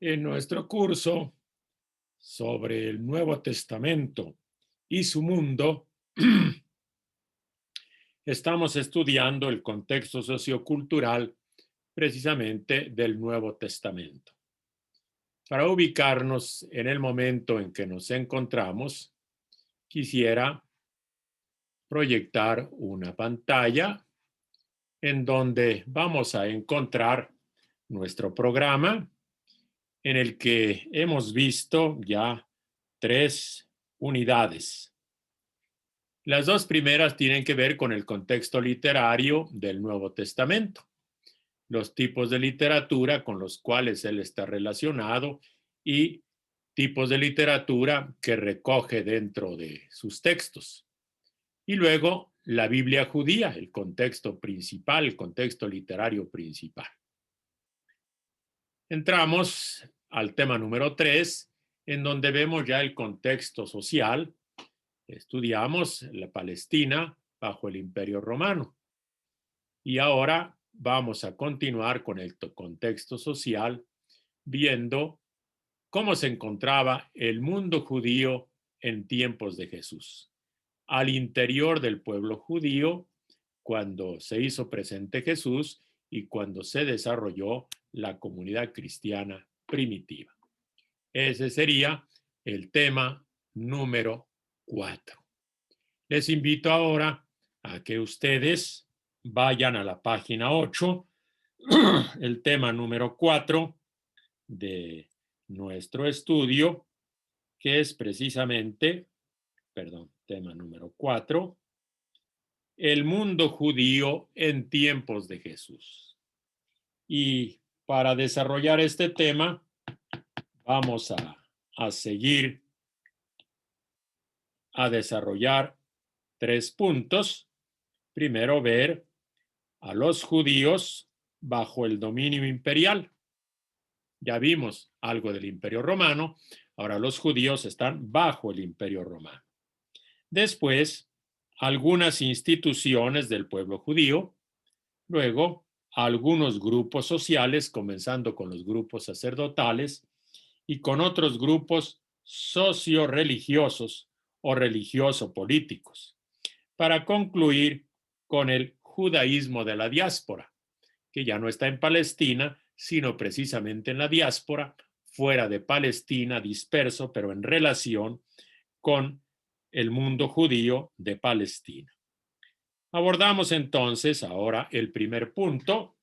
En nuestro curso sobre el Nuevo Testamento y su mundo, estamos estudiando el contexto sociocultural precisamente del Nuevo Testamento. Para ubicarnos en el momento en que nos encontramos, quisiera proyectar una pantalla en donde vamos a encontrar nuestro programa, en el que hemos visto ya 3 unidades. Las 2 primeras tienen que ver con el contexto literario del Nuevo Testamento, los tipos de literatura con los cuales él está relacionado y tipos de literatura que recoge dentro de sus textos. Y luego la Biblia judía, el contexto principal, el contexto literario principal. Entramos al tema número 3, en donde vemos ya el contexto social. Estudiamos la Palestina bajo el Imperio Romano. Y ahora vamos a continuar con el contexto social, viendo cómo se encontraba el mundo judío en tiempos de Jesús. Al interior del pueblo judío, cuando se hizo presente Jesús y cuando se desarrolló la comunidad cristiana primitiva. Ese sería el tema número 4. Les invito ahora a que ustedes vayan a la página 8, el tema número 4 de nuestro estudio, que es precisamente, tema número 4, el mundo judío en tiempos de Jesús. Y para desarrollar este tema, vamos a seguir a desarrollar 3 puntos. Primero, ver a los judíos bajo el dominio imperial. Ya vimos algo del Imperio Romano, ahora los judíos están bajo el Imperio Romano. Después, algunas instituciones del pueblo judío, luego algunos grupos sociales, comenzando con los grupos sacerdotales y con otros grupos socio-religiosos o religioso-políticos, para concluir con el judaísmo de la diáspora, que ya no está en Palestina, sino precisamente en la diáspora, fuera de Palestina, disperso, pero en relación con el mundo judío de Palestina. Abordamos entonces ahora el primer punto,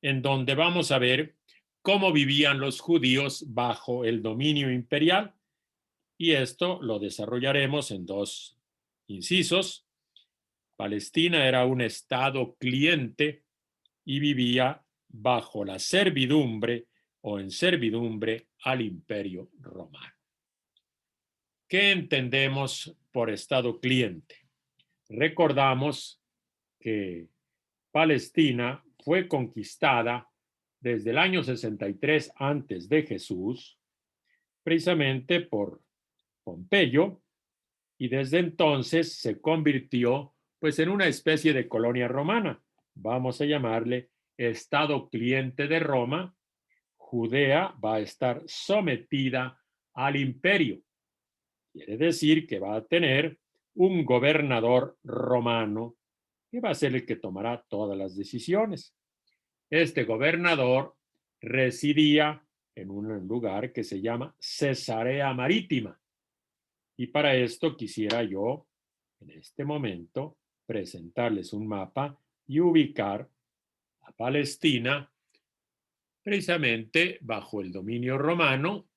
en donde vamos a ver cómo vivían los judíos bajo el dominio imperial, y esto lo desarrollaremos en 2 incisos. Palestina era un estado cliente y vivía bajo la servidumbre o en servidumbre al Imperio Romano. ¿Qué entendemos por estado cliente? Recordamos que Palestina fue conquistada desde el año 63 antes de Jesús, precisamente por Pompeyo, y desde entonces se convirtió pues en una especie de colonia romana. Vamos a llamarle estado cliente de Roma. Judea va a estar sometida al imperio. Quiere decir que va a tener un gobernador romano que va a ser el que tomará todas las decisiones. Este gobernador residía en un lugar que se llama Cesarea Marítima. Y para esto quisiera yo, en este momento, presentarles un mapa y ubicar a Palestina precisamente bajo el dominio romano,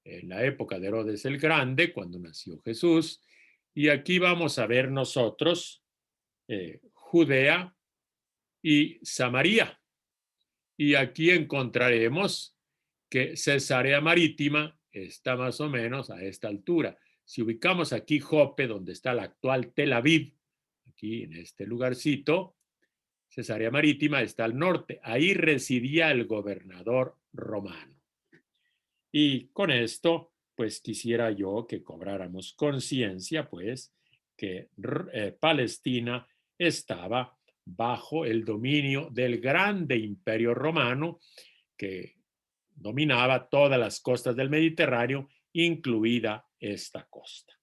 en la época de Herodes el Grande, cuando nació Jesús. Y aquí vamos a ver nosotros Judea y Samaria. Y aquí encontraremos que Cesarea Marítima está más o menos a esta altura. Si ubicamos aquí Jope, donde está la actual Tel Aviv, aquí en este lugarcito, Cesarea Marítima está al norte. Ahí residía el gobernador romano. Y con esto, pues quisiera yo que cobráramos conciencia, pues, que Palestina estaba bajo el dominio del grande imperio romano, que dominaba todas las costas del Mediterráneo, incluida esta costa.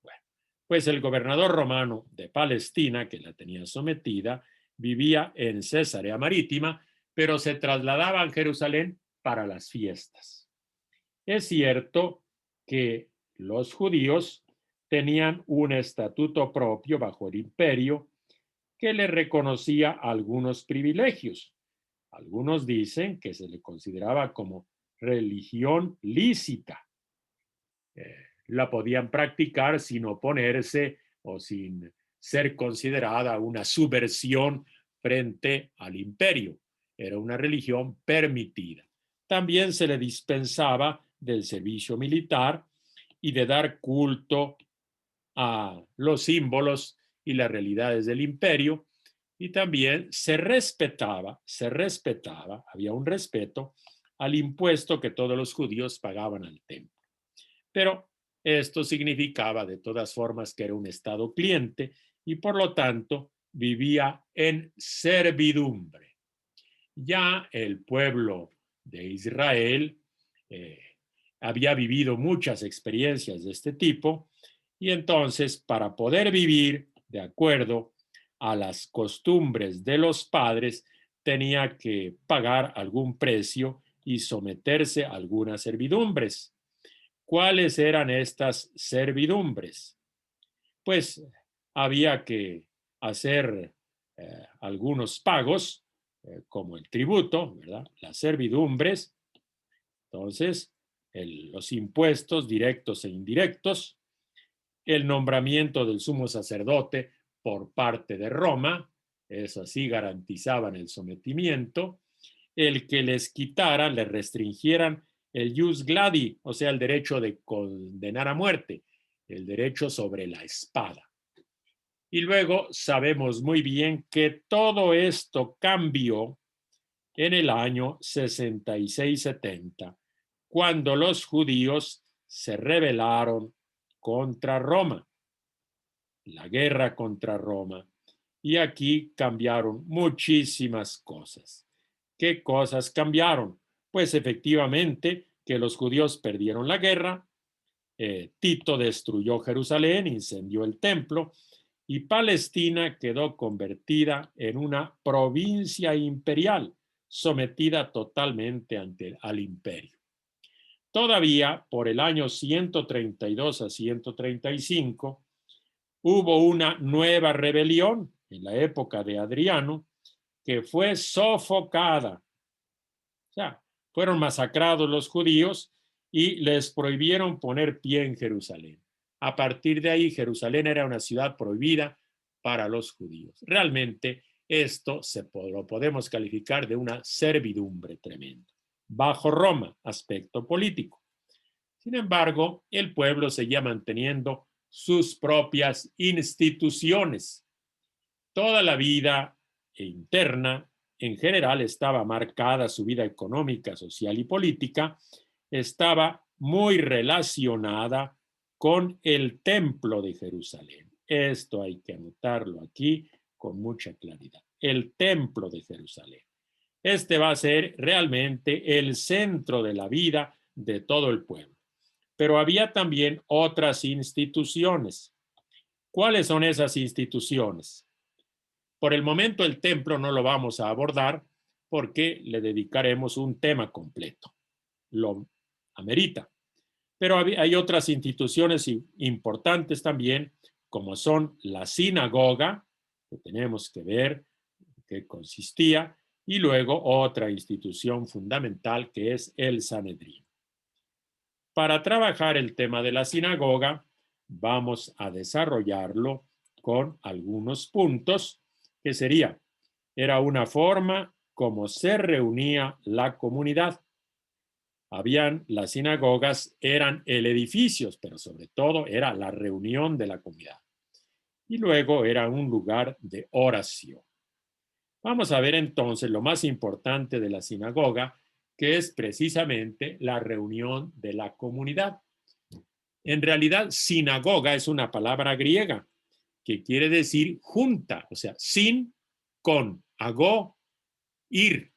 Bueno, pues el gobernador romano de Palestina, que la tenía sometida, vivía en Cesarea Marítima, pero se trasladaba a Jerusalén para las fiestas. Es cierto que los judíos tenían un estatuto propio bajo el imperio que le reconocía algunos privilegios. Algunos dicen que se le consideraba como religión lícita. La podían practicar sin oponerse o sin ser considerada una subversión frente al imperio. Era una religión permitida. También se le dispensaba del servicio militar y de dar culto a los símbolos y las realidades del imperio, y también se respetaba, había un respeto al impuesto que todos los judíos pagaban al templo. Pero esto significaba de todas formas que era un estado cliente y por lo tanto vivía en servidumbre. Ya el pueblo de Israel había vivido muchas experiencias de este tipo y entonces para poder vivir de acuerdo a las costumbres de los padres tenía que pagar algún precio y someterse a algunas servidumbres. ¿Cuáles eran estas servidumbres? Pues había que hacer algunos pagos, como el tributo, ¿verdad? Las servidumbres, entonces los impuestos directos e indirectos, el nombramiento del sumo sacerdote por parte de Roma, eso sí garantizaban el sometimiento, el que les quitaran, les restringieran el jus gladi, o sea, el derecho de condenar a muerte, el derecho sobre la espada. Y luego sabemos muy bien que todo esto cambió en el año 66-70, cuando los judíos se rebelaron contra Roma, la guerra contra Roma. Y aquí cambiaron muchísimas cosas. ¿Qué cosas cambiaron? Pues efectivamente que los judíos perdieron la guerra, Tito destruyó Jerusalén, incendió el templo y Palestina quedó convertida en una provincia imperial, sometida totalmente al imperio. Todavía por el año 132 a 135 hubo una nueva rebelión en la época de Adriano que fue sofocada. O sea, fueron masacrados los judíos y les prohibieron poner pie en Jerusalén. A partir de ahí, Jerusalén era una ciudad prohibida para los judíos. Realmente esto lo podemos calificar de una servidumbre tremenda. Bajo Roma, aspecto político. Sin embargo, el pueblo seguía manteniendo sus propias instituciones. Toda la vida interna, en general, estaba marcada, su vida económica, social y política, estaba muy relacionada con el templo de Jerusalén. Esto hay que anotarlo aquí con mucha claridad. El templo de Jerusalén. Este va a ser realmente el centro de la vida de todo el pueblo. Pero había también otras instituciones. ¿Cuáles son esas instituciones? Por el momento el templo no lo vamos a abordar porque le dedicaremos un tema completo. Lo amerita. Pero hay otras instituciones importantes también, como son la sinagoga, que tenemos que ver qué consistía, y luego otra institución fundamental que es el Sanedrín. Para trabajar el tema de la sinagoga, vamos a desarrollarlo con algunos puntos, que era una forma como se reunía la comunidad. Las sinagogas eran el edificio, pero sobre todo era la reunión de la comunidad. Y luego era un lugar de oración. Vamos a ver entonces lo más importante de la sinagoga, que es precisamente la reunión de la comunidad. En realidad, sinagoga es una palabra griega que quiere decir junta, o sea, sin, con, agó, ir,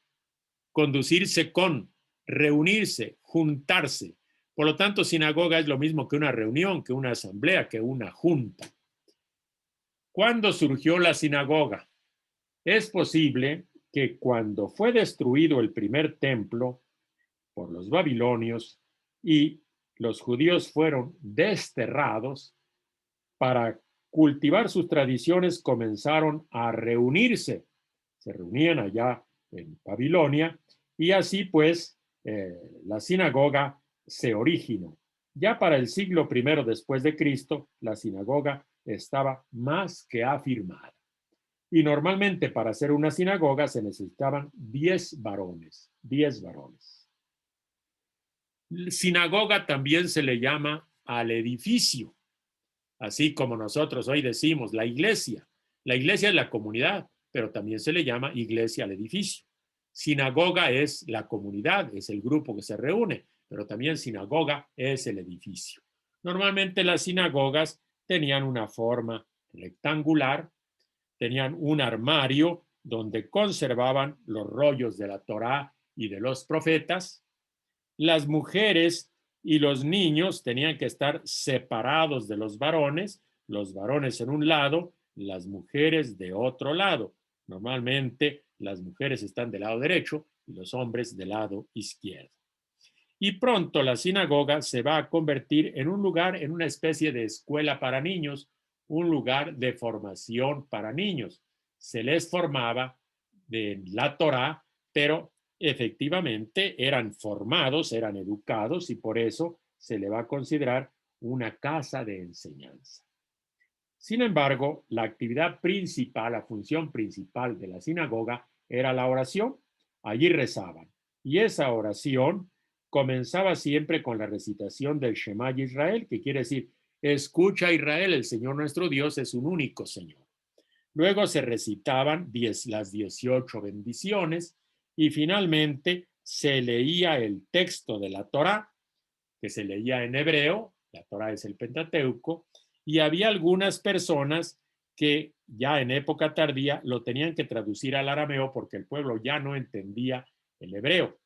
conducirse con. reunirse, juntarse. Por lo tanto, sinagoga es lo mismo que una reunión, que una asamblea, que una junta. ¿Cuándo surgió la sinagoga? Es posible que cuando fue destruido el primer templo por los babilonios y los judíos fueron desterrados, para cultivar sus tradiciones comenzaron a reunirse. Se reunían allá en Babilonia y así pues la sinagoga se originó. Ya para el siglo I después de Cristo, la sinagoga estaba más que afirmada. Y normalmente para hacer una sinagoga se necesitaban 10 varones, 10 varones. Sinagoga también se le llama al edificio, así como nosotros hoy decimos la iglesia. La iglesia es la comunidad, pero también se le llama iglesia al edificio. Sinagoga es la comunidad, es el grupo que se reúne, pero también sinagoga es el edificio. Normalmente las sinagogas tenían una forma rectangular, tenían un armario donde conservaban los rollos de la Torá y de los profetas. Las mujeres y los niños tenían que estar separados de los varones en un lado, las mujeres de otro lado. Normalmente las mujeres están del lado derecho y los hombres del lado izquierdo. Y pronto la sinagoga se va a convertir en un lugar, en una especie de escuela para niños, un lugar de formación para niños. Se les formaba de la Torá, pero efectivamente eran formados, eran educados y por eso se le va a considerar una casa de enseñanza. Sin embargo, la actividad principal, la función principal de la sinagoga era la oración. Allí rezaban y esa oración comenzaba siempre con la recitación del Shema Israel, que quiere decir, escucha Israel, el Señor nuestro Dios es un único Señor. Luego se recitaban las 18 bendiciones y finalmente se leía el texto de la Torá, que se leía en hebreo, la Torá es el Pentateuco, y había algunas personas que ya en época tardía lo tenían que traducir al arameo porque el pueblo ya no entendía el hebreo.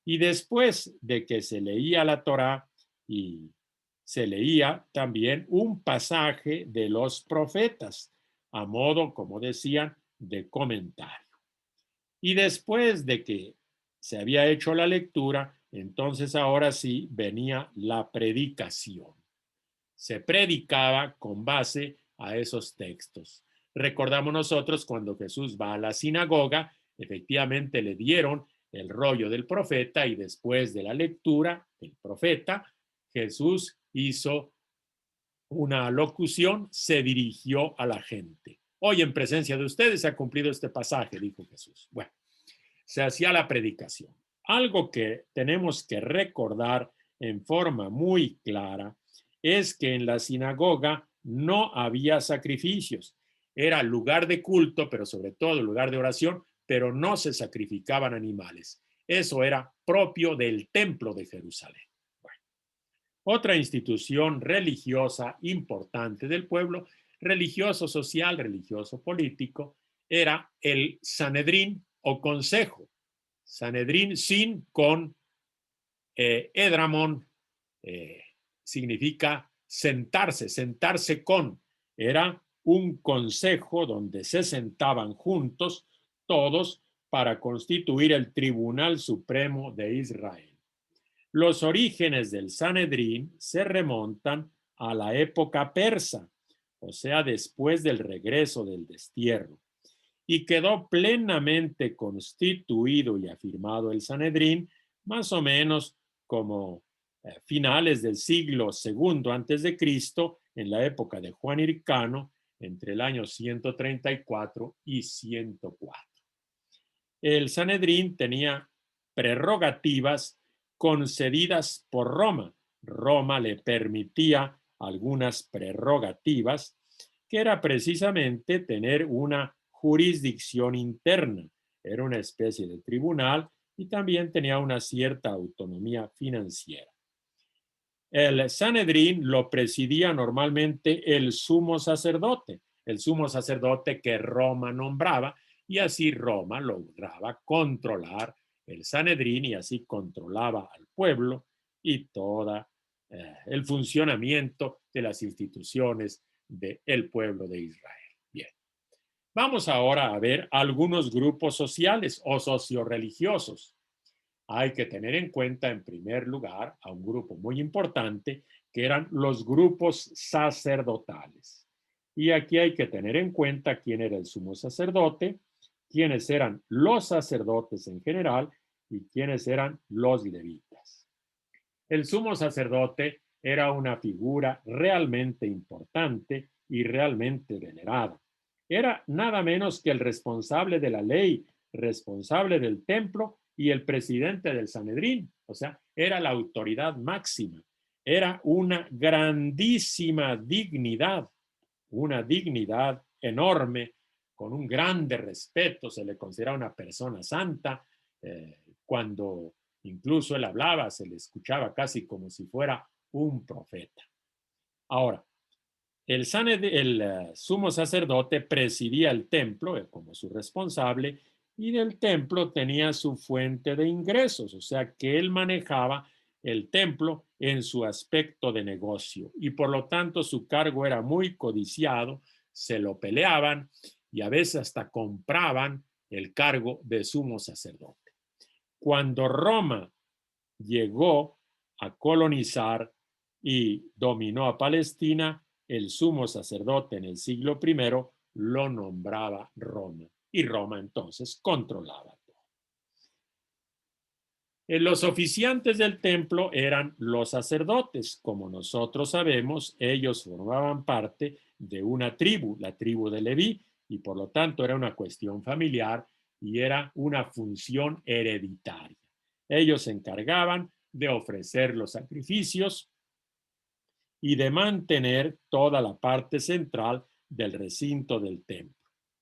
Y después de que se leía la Torá y se leía también un pasaje de los profetas, a modo, como decían, de comentario. Y después de que se había hecho la lectura, entonces ahora sí venía la predicación. Se predicaba con base a esos textos. Recordamos nosotros cuando Jesús va a la sinagoga, efectivamente le dieron el rollo del profeta y después de la lectura del profeta, Jesús hizo una locución, se dirigió a la gente. Hoy en presencia de ustedes se ha cumplido este pasaje, dijo Jesús. Bueno, se hacía la predicación. Algo que tenemos que recordar en forma muy clara es que en la sinagoga no había sacrificios. Era lugar de culto, pero sobre todo lugar de oración, pero no se sacrificaban animales. Eso era propio del templo de Jerusalén. Bueno, otra institución religiosa importante del pueblo, religioso social, religioso político, era el Sanedrín o consejo. Sanedrín sin con Edramón significa sentarse, sentarse con. Era un consejo donde se sentaban juntos todos para constituir el Tribunal Supremo de Israel. Los orígenes del Sanedrín se remontan a la época persa, o sea, después del regreso del destierro, y quedó plenamente constituido y afirmado el Sanedrín más o menos como finales del siglo II antes de Cristo, en la época de Juan Hircano, entre el año 134 y 104. El Sanedrín tenía prerrogativas concedidas por Roma. Roma le permitía algunas prerrogativas, que era precisamente tener una jurisdicción interna. Era una especie de tribunal y también tenía una cierta autonomía financiera. El Sanedrín lo presidía normalmente el sumo sacerdote que Roma nombraba, y así Roma lograba controlar el Sanedrín y así controlaba al pueblo y todo el funcionamiento de las instituciones del pueblo de Israel. Bien, vamos ahora a ver algunos grupos sociales o socioreligiosos. Hay que tener en cuenta, en primer lugar, a un grupo muy importante, que eran los grupos sacerdotales. Y aquí hay que tener en cuenta quién era el sumo sacerdote, quiénes eran los sacerdotes en general y quiénes eran los levitas. El sumo sacerdote era una figura realmente importante y realmente venerada. Era nada menos que el responsable de la ley, responsable del templo y el presidente del Sanedrín. O sea, era la autoridad máxima. Era una grandísima dignidad, una dignidad enorme, con un grande respeto. Se le considera una persona santa. Cuando incluso él hablaba, se le escuchaba casi como si fuera un profeta. Ahora, el sumo sacerdote presidía el templo como su responsable y del templo tenía su fuente de ingresos, o sea que él manejaba el templo en su aspecto de negocio y por lo tanto su cargo era muy codiciado, se lo peleaban y a veces hasta compraban el cargo de sumo sacerdote. Cuando Roma llegó a colonizar y dominó a Palestina, el sumo sacerdote en el siglo I lo nombraba Roma y Roma entonces controlaba todo. Los oficiantes del templo eran los sacerdotes. Como nosotros sabemos, ellos formaban parte de una tribu, la tribu de Leví, y por lo tanto era una cuestión familiar y era una función hereditaria. Ellos se encargaban de ofrecer los sacrificios y de mantener toda la parte central del recinto del templo.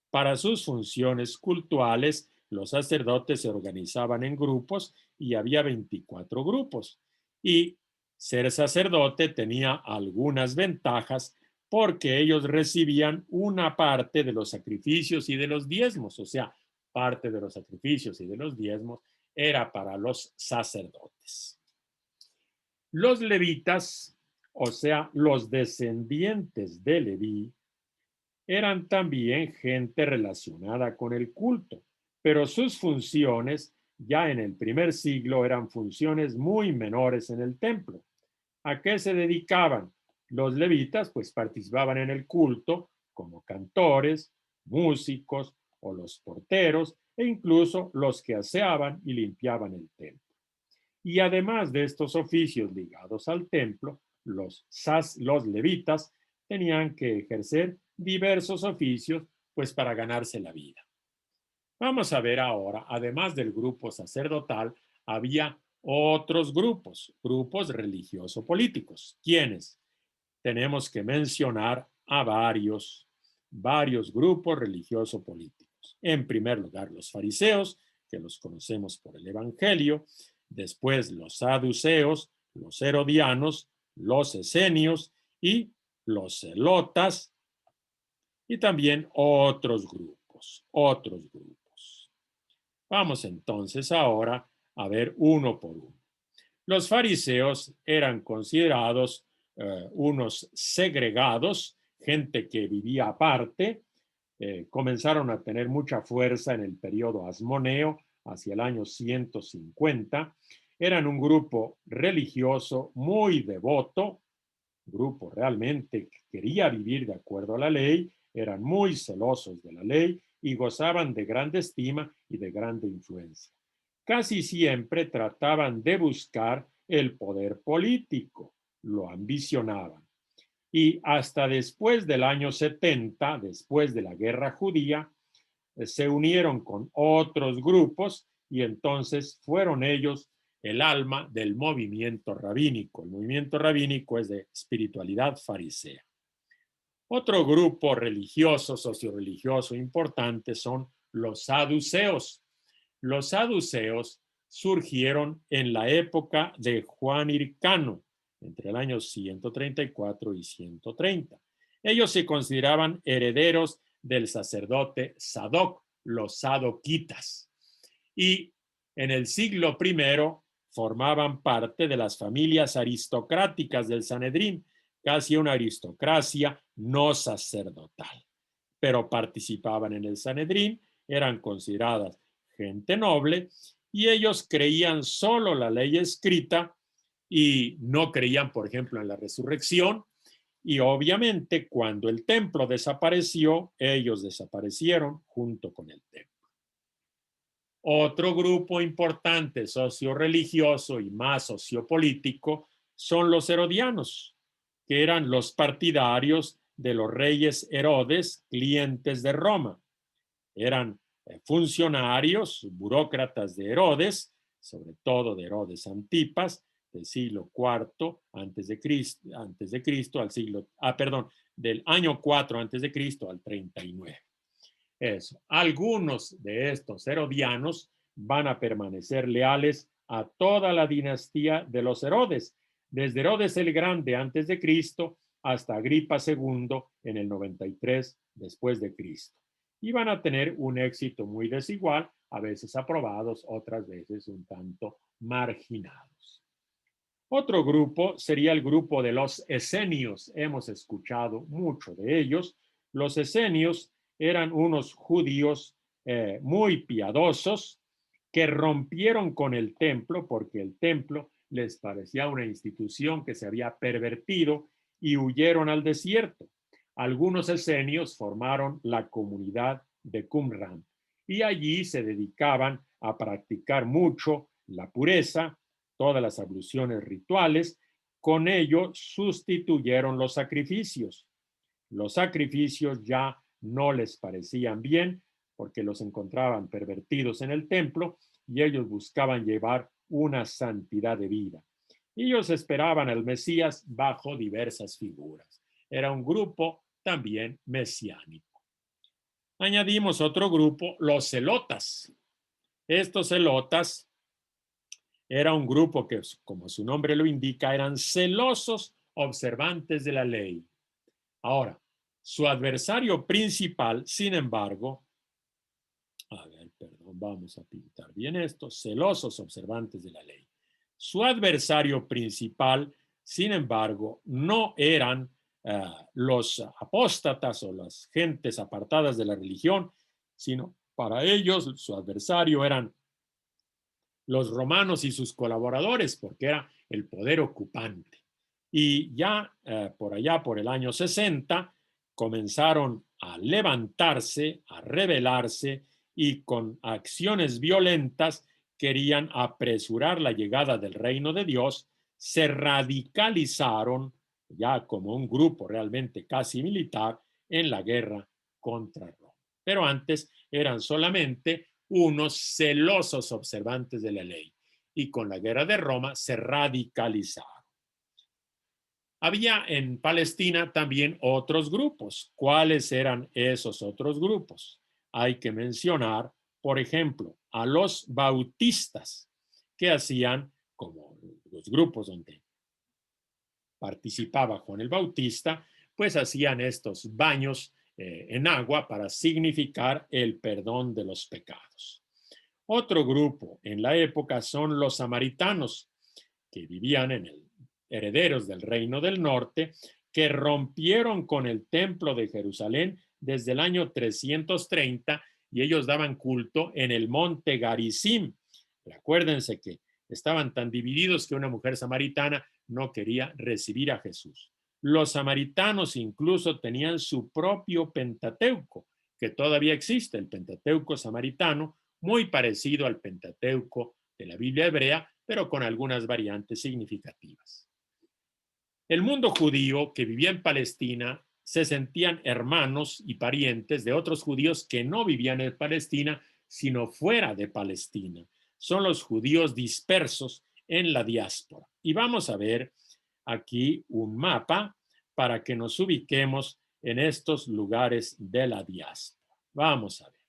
Para sus funciones cultuales, los sacerdotes se organizaban en grupos y había 24 grupos. Y ser sacerdote tenía algunas ventajas porque ellos recibían una parte de los sacrificios y de los diezmos, o sea, parte de los sacrificios y de los diezmos era para los sacerdotes. Los levitas, o sea, los descendientes de Leví, eran también gente relacionada con el culto, pero sus funciones ya en el primer siglo eran funciones muy menores en el templo. ¿A qué se dedicaban? Los levitas pues participaban en el culto como cantores, músicos o los porteros e incluso los que aseaban y limpiaban el templo. Y además de estos oficios ligados al templo, los levitas tenían que ejercer diversos oficios pues para ganarse la vida. Vamos a ver ahora, además del grupo sacerdotal, había otros grupos religioso-políticos. ¿Quiénes? Tenemos que mencionar a varios grupos religioso-políticos. En primer lugar, los fariseos, que los conocemos por el Evangelio, después los saduceos, los herodianos, los esenios y los celotas, y también otros grupos. Vamos entonces ahora a ver uno por uno. Los fariseos eran considerados unos segregados, gente que vivía aparte, comenzaron a tener mucha fuerza en el periodo asmoneo, hacia el año 150. Eran un grupo religioso muy devoto, grupo realmente que quería vivir de acuerdo a la ley, eran muy celosos de la ley y gozaban de grande estima y de grande influencia. Casi siempre trataban de buscar el poder político, lo ambicionaban. Y hasta después del año 70, después de la guerra judía, se unieron con otros grupos y entonces fueron ellos el alma del movimiento rabínico. El movimiento rabínico es de espiritualidad farisea. Otro grupo religioso, socioreligioso importante son los saduceos. Los saduceos surgieron en la época de Juan Hircano, entre el año 134 y 130. Ellos se consideraban herederos del sacerdote Sadoc, los sadoquitas. Y En el siglo I formaban parte de las familias aristocráticas del Sanedrín, casi una aristocracia no sacerdotal, pero participaban en el Sanedrín, eran consideradas gente noble y ellos creían solo la ley escrita y no creían, por ejemplo, en la resurrección. Y obviamente cuando el templo desapareció, ellos desaparecieron junto con el templo. Otro grupo importante socio-religioso y más sociopolítico son los herodianos, que eran los partidarios de los reyes Herodes, clientes de Roma. Eran funcionarios, burócratas de Herodes, sobre todo de Herodes Antipas, del siglo IV antes de Cristo al siglo, del año 4 antes de Cristo al 39. Eso. Algunos de estos herodianos van a permanecer leales a toda la dinastía de los Herodes, desde Herodes el Grande antes de Cristo hasta Agripa II en el 93 después de Cristo. Y van a tener un éxito muy desigual, a veces aprobados, otras veces un tanto marginados. Otro grupo sería el grupo de los esenios. Hemos escuchado mucho de ellos. Los esenios eran unos judíos muy piadosos que rompieron con el templo porque el templo les parecía una institución que se había pervertido y huyeron al desierto. Algunos esenios formaron la comunidad de Qumran y allí se dedicaban a practicar mucho la pureza, todas las abluciones rituales. Con ello sustituyeron los sacrificios. Los sacrificios ya no les parecían bien porque los encontraban pervertidos en el templo y ellos buscaban llevar una santidad de vida. Ellos esperaban al Mesías bajo diversas figuras. Era un grupo también mesiánico. Añadimos otro grupo, los celotas. Estos celotas era un grupo que, como su nombre lo indica, eran celosos observantes de la ley. Ahora, su adversario principal, sin embargo, vamos a pintar bien esto, celosos observantes de la ley. Su adversario principal, sin embargo, no eran los apóstatas o las gentes apartadas de la religión, sino para ellos su adversario eran los romanos y sus colaboradores, porque era el poder ocupante. Y ya por allá, por el año 60, comenzaron a levantarse, a rebelarse y con acciones violentas querían apresurar la llegada del reino de Dios, se radicalizaron ya como un grupo realmente casi militar en la guerra contra Roma. Pero antes eran solamente unos celosos observantes de la ley y con la guerra de Roma se radicalizaron. Había en Palestina también otros grupos. ¿Cuáles eran esos otros grupos? Hay que mencionar, por ejemplo, a los bautistas, que hacían, como los grupos donde participaba Juan el Bautista, pues hacían estos baños en agua para significar el perdón de los pecados. Otro grupo en la época son los samaritanos, que vivían en el herederos del Reino del Norte, que rompieron con el templo de Jerusalén desde el año 330 y ellos daban culto en el monte Garizim. Acuérdense que estaban tan divididos que una mujer samaritana no quería recibir a Jesús. Los samaritanos incluso tenían su propio Pentateuco, que todavía existe, el Pentateuco samaritano, muy parecido al Pentateuco de la Biblia hebrea, pero con algunas variantes significativas. El mundo judío que vivía en Palestina se sentían hermanos y parientes de otros judíos que no vivían en Palestina, sino fuera de Palestina. Son los judíos dispersos en la diáspora. Y vamos a ver aquí un mapa para que nos ubiquemos en estos lugares de la diáspora. Vamos a ver.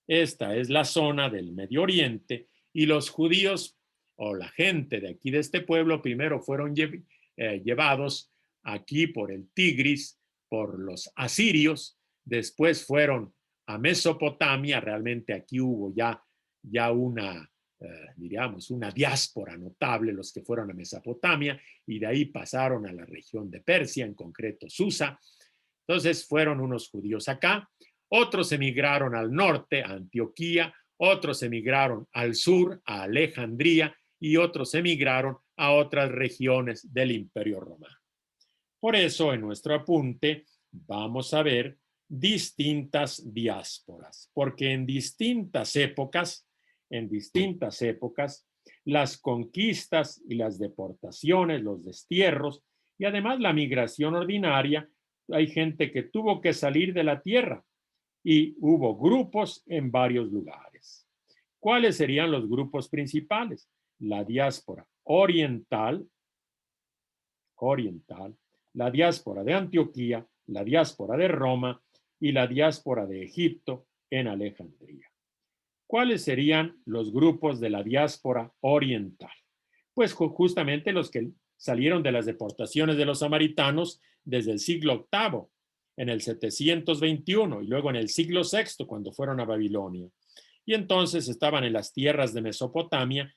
Esta es la zona del Medio Oriente y los judíos o la gente de aquí de este pueblo primero fueron llevados aquí por el Tigris, por los asirios, después fueron a Mesopotamia, realmente aquí hubo ya ya una, diríamos, una diáspora notable, los que fueron a Mesopotamia, y de ahí pasaron a la región de Persia, en concreto Susa. Entonces fueron unos judíos acá, otros emigraron al norte, a Antioquía, otros emigraron al sur, a Alejandría, y otros emigraron a otras regiones del Imperio Romano. Por eso, en nuestro apunte, vamos a ver distintas diásporas, porque en distintas épocas, las conquistas y las deportaciones, los destierros, y además la migración ordinaria, hay gente que tuvo que salir de la tierra y hubo grupos en varios lugares. ¿Cuáles serían los grupos principales? La diáspora oriental, la diáspora de Antioquía, la diáspora de Roma y la diáspora de Egipto en Alejandría. ¿Cuáles serían los grupos de la diáspora oriental? Pues justamente los que salieron de las deportaciones de los samaritanos desde el siglo VIII, en el 721, y luego en el siglo VI, cuando fueron a Babilonia. Y entonces estaban en las tierras de Mesopotamia,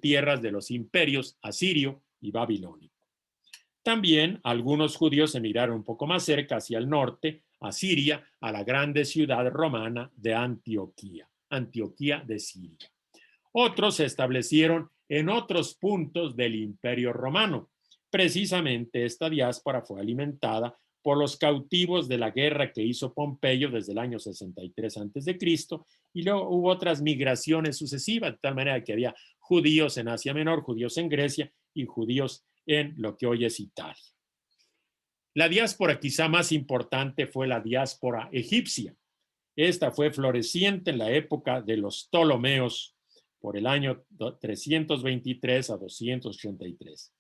tierras de los imperios asirio y babilónico. También algunos judíos emigraron un poco más cerca, hacia el norte, a Siria, a la grande ciudad romana de Antioquía, Antioquía de Siria. Otros se establecieron en otros puntos del Imperio Romano. Precisamente esta diáspora fue alimentada por los cautivos de la guerra que hizo Pompeyo desde el año 63 a.C., y luego hubo otras migraciones sucesivas, de tal manera que había judíos en Asia Menor, judíos en Grecia y judíos en lo que hoy es Italia. La diáspora quizá más importante fue la diáspora egipcia. Esta fue floreciente en la época de los Ptolomeos por el año 323 a 283,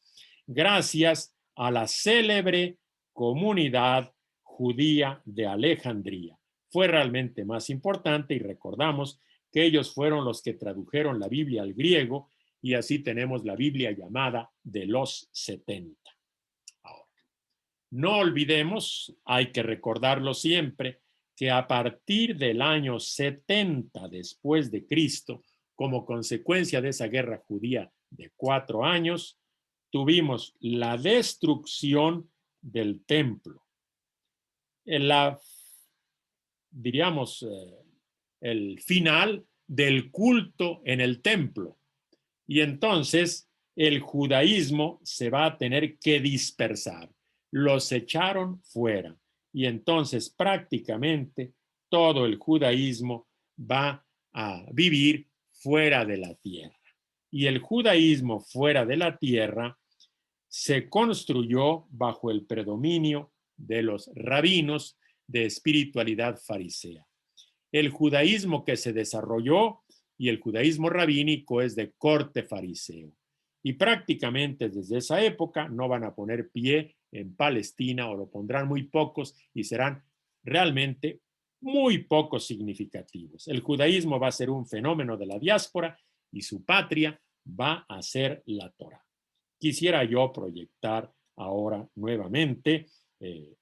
gracias a la célebre comunidad judía de Alejandría. Fue realmente más importante, y recordamos que ellos fueron los que tradujeron la Biblia al griego, y así tenemos la Biblia llamada de los 70. Ahora, no olvidemos, hay que recordarlo siempre, que a partir del año 70 después de Cristo, como consecuencia de esa guerra judía de 4 años, tuvimos la destrucción del templo, diríamos, el final del culto en el templo. Y entonces el judaísmo se va a tener que dispersar. Los echaron fuera. Y entonces prácticamente todo el judaísmo va a vivir fuera de la tierra. Y el judaísmo fuera de la tierra se construyó bajo el predominio de los rabinos de espiritualidad farisea. El judaísmo que se desarrolló y el judaísmo rabínico es de corte fariseo. Y prácticamente desde esa época no van a poner pie en Palestina, o lo pondrán muy pocos y serán realmente muy poco significativos. El judaísmo va a ser un fenómeno de la diáspora y su patria va a ser la Torá. Quisiera yo proyectar ahora nuevamente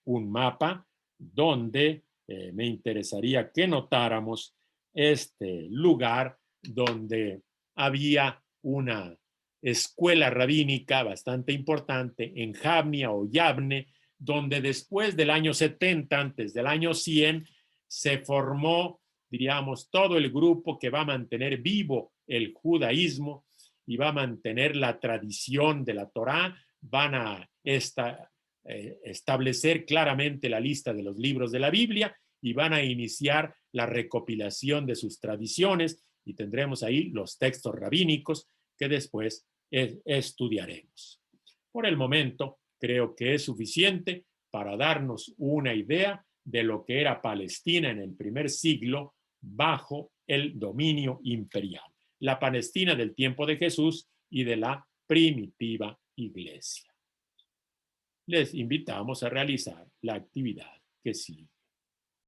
un mapa donde me interesaría que notáramos este lugar donde había una escuela rabínica bastante importante en Jabnia o Yabne, donde después del año 70, antes del año 100, se formó, diríamos, todo el grupo que va a mantener vivo el judaísmo y va a mantener la tradición de la Torá. Van a establecer claramente la lista de los libros de la Biblia y van a iniciar la recopilación de sus tradiciones, y tendremos ahí los textos rabínicos que después estudiaremos. Por el momento, creo que es suficiente para darnos una idea de lo que era Palestina en el primer siglo bajo el dominio imperial. La Palestina del tiempo de Jesús y de la primitiva iglesia. Les invitamos a realizar la actividad que sigue.